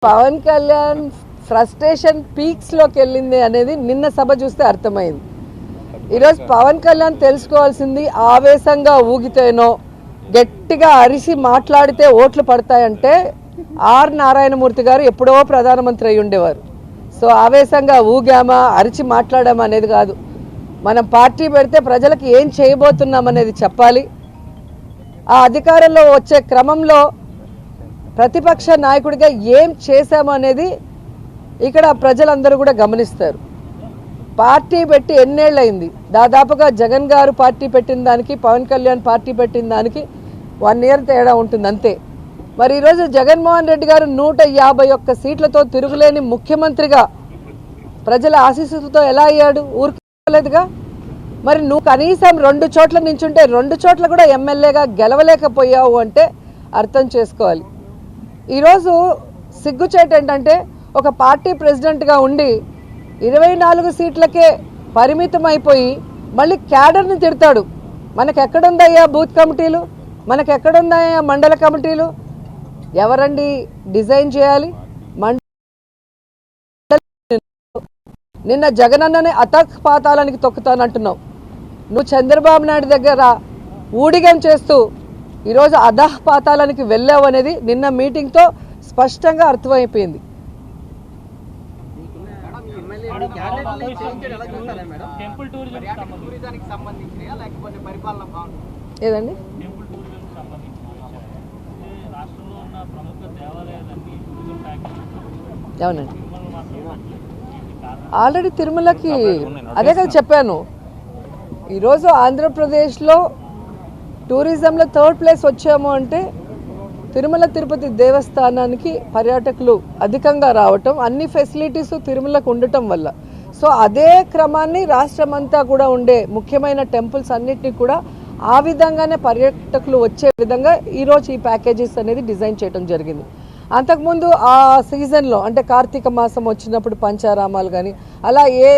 Pawan Kalyan frustration peaks లోకి వెళ్ళింది అనేది నిన్న సభ చూస్తే అర్థమైంది. ఈరోజు పవన్ కళ్యాణ్ తెలుసుకోవాల్సింది ఆవేశంగా ఊగితేనో గట్టిగా అరిసి మాట్లాడితే ఓట్లు పడతాయంటే ఆర్ నారాయణమూర్తి గారు ఎప్పుడో ప్రధానమంత్రి అయి ఉండేవారు. సో ఆవేశంగా ఊగామా అరిచి మాట్లాడామా అనేది కాదు, మనం పార్టీ పెడితే ప్రజలకు ఏం చేయబోతున్నాం అనేది చెప్పాలి. ఆ అధికారంలో వచ్చే క్రమంలో ప్రతిపక్ష నాయకుడిగా ఏం చేశాము అనేది ఇక్కడ ప్రజలందరూ కూడా గమనిస్తారు. పార్టీ పెట్టి ఎన్నేళ్ళయింది, దాదాపుగా జగన్ గారు పార్టీ పెట్టిన దానికి పవన్ కళ్యాణ్ పార్టీ పెట్టిన దానికి 1 year తేడా ఉంటుంది అంతే. మరి ఈరోజు జగన్మోహన్ రెడ్డి గారు 151 సీట్లతో తిరుగులేని ముఖ్యమంత్రిగా ప్రజల ఆశీస్సులతో ఎలా అయ్యాడు? ఊరుకోలేదుగా. మరి నువ్వు కనీసం 2 చోట్ల నించుంటే 2 చోట్ల కూడా ఎమ్మెల్యేగా గెలవలేకపోయావు అంటే అర్థం చేసుకోవాలి. ఈరోజు సిగ్గుచేటు ఏంటంటే ఒక పార్టీ ప్రెసిడెంట్గా ఉండి 24 సీట్లకే పరిమితం అయిపోయి మళ్ళీ క్యాడర్ని తిడతాడు. మనకెక్కడుందయ్యా బూత్ కమిటీలు, మనకెక్కడుందయ్యా మండల కమిటీలు? ఎవరండి డిజైన్ చేయాలి? నిన్న జగనన్నని అతక్ పాతాళానికి తొక్కుతానంటున్నావు. నువ్వు చంద్రబాబు నాయుడు దగ్గర ఊడిగం చేస్తూ ఈరోజు అధః పాతాళానికి వెళ్ళావు అనేది నిన్న మీటింగ్తో స్పష్టంగా అర్థమైపోయింది. ఏదండి అవునండి, ఆల్రెడీ తిరుమలకి అదే కదా చెప్పాను. ఈరోజు ఆంధ్రప్రదేశ్లో టూరిజంలో 3rd place వచ్చాము అంటే తిరుమల తిరుపతి దేవస్థానానికి పర్యాటకులు అధికంగా రావటం, అన్ని ఫెసిలిటీస్ తిరుమలకు ఉండటం వల్ల. సో అదే క్రమాన్ని రాష్ట్రం అంతా కూడా ఉండే ముఖ్యమైన టెంపుల్స్ అన్నిటినీ కూడా ఆ విధంగానే పర్యాటకులు వచ్చే విధంగా ఈరోజు ఈ ప్యాకేజెస్ అనేది డిజైన్ చేయడం జరిగింది. అంతకుముందు ఆ సీజన్లో అంటే కార్తీక మాసం వచ్చినప్పుడు పంచారామాలు కానీ అలా ఏ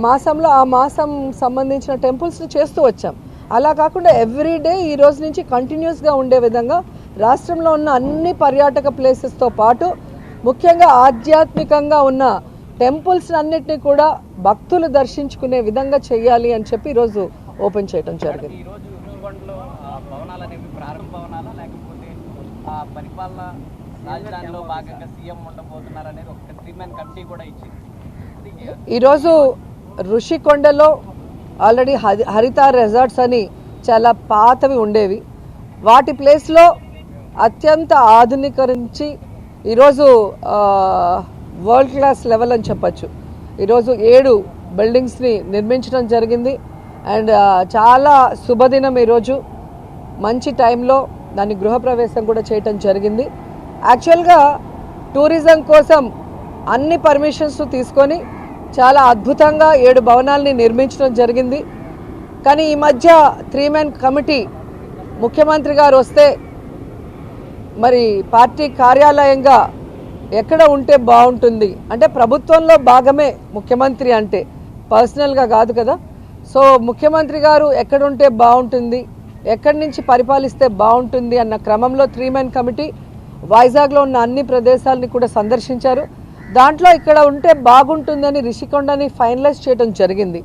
మాసంలో ఆ మాసం సంబంధించిన టెంపుల్స్ని చేస్తూ వచ్చాం. అలా కాకుండా ఎవ్రీడే ఈ రోజు నుంచి కంటిన్యూస్గా ఉండే విధంగా రాష్ట్రంలో ఉన్న అన్ని పర్యాటక ప్లేసెస్తో పాటు ముఖ్యంగా ఆధ్యాత్మికంగా ఉన్న టెంపుల్స్ అన్నిటినీ కూడా భక్తులు దర్శించుకునే విధంగా చేయాలి అని చెప్పి ఈరోజు ఓపెన్ చేయడం జరిగింది. ఈరోజు ఋషికొండలో ఆల్రెడీ హరిత రిసార్ట్స్ అని చాలా పాతవి ఉండేవి, వాటి ప్లేస్లో అత్యంత ఆధునీకరించి ఈరోజు వరల్డ్ క్లాస్ లెవెల్ అని చెప్పచ్చు. ఈరోజు 7 బిల్డింగ్స్ని నిర్మించడం జరిగింది. అండ్ చాలా శుభదినం ఈరోజు, మంచి టైంలో దాని గృహప్రవేశం కూడా చేయటం జరిగింది. యాక్చువల్గా టూరిజం కోసం అన్ని పర్మిషన్స్ తీసుకొని చాలా అద్భుతంగా 7 భవనాలని నిర్మించడం జరిగింది. కానీ ఈ మధ్య 3-man కమిటీ ముఖ్యమంత్రి గారు వస్తే మరి పార్టీ కార్యాలయంగా ఎక్కడ ఉంటే బాగుంటుంది అంటే ప్రభుత్వంలో భాగమే ముఖ్యమంత్రి అంటే, పర్సనల్గా కాదు కదా. సో ముఖ్యమంత్రి గారు ఎక్కడుంటే బాగుంటుంది, ఎక్కడి నుంచి పరిపాలిస్తే బాగుంటుంది అన్న క్రమంలో 3-man కమిటీ వైజాగ్లో ఉన్న అన్ని ప్రదేశాలని కూడా సందర్శించారు. దాంట్లో ఇక్కడ ఉంటే బాగుంటుందని రిషికొండని ఫైనలైజ్ చేయడం జరిగింది.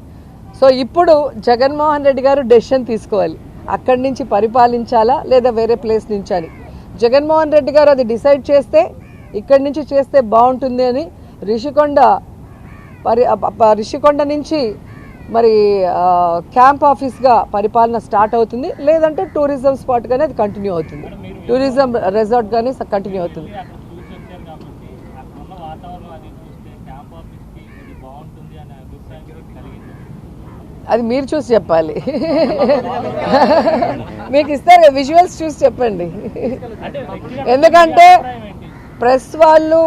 సో ఇప్పుడు జగన్మోహన్ రెడ్డి గారు డెసిషన్ తీసుకోవాలి, అక్కడి నుంచి పరిపాలించాలా లేదా వేరే ప్లేస్ నుంచి అని. జగన్మోహన్ రెడ్డి గారు అది డిసైడ్ చేస్తే ఇక్కడి నుంచి చేస్తే బాగుంటుంది అని రిషికొండ నుంచి మరి క్యాంప్ ఆఫీస్గా పరిపాలన స్టార్ట్ అవుతుంది, లేదంటే టూరిజం స్పాట్గానే అది కంటిన్యూ అవుతుంది, టూరిజం రిసార్ట్గానే కంటిన్యూ అవుతుంది. అది మీరు చూసి చెప్పాలి, మీకు ఇస్తారు విజువల్స్ చూసి చెప్పండి. ఎందుకంటే ప్రెస్ వాళ్ళు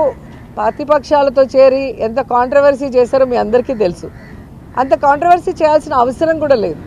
ప్రతిపక్షాలతో చేరి ఎంత కాంట్రవర్సీ చేశారో మీ అందరికీ తెలుసు. అంత కాంట్రవర్సీ చేయాల్సిన అవసరం కూడా లేదు.